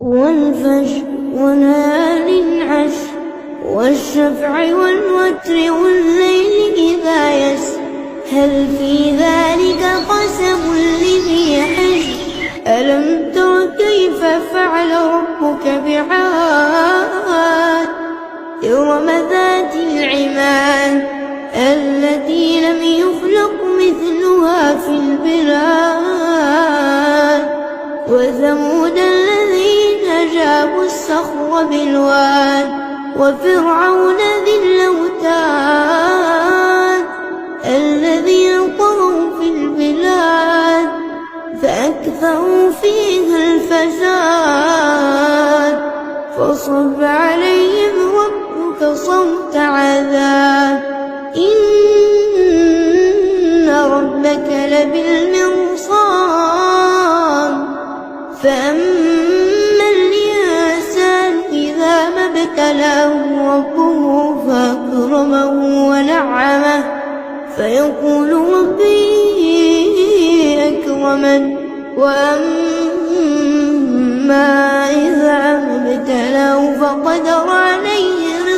والفجر وليال عشر والشفع والوتر والليل إذا يسر هل في ذلك قسم لذي حجر ألم تر كيف فعل ربك بعاد إرم ذات العماد التي لم يخلق مثلها في البلاد وثمود الذين جابوا الصخر بالواد وفرعون ذي الأوتاد الذين طغوا في البلاد فأكثروا فيها الفساد فصب عليهم ربك صوت عذاب إن ربك لبالمرصاد فأما الإنسان إذا ما ابتلاه ربه فأكرمه ونعمه فيقول ربي أكرمن وأما إذا ما ابتلاه فقدر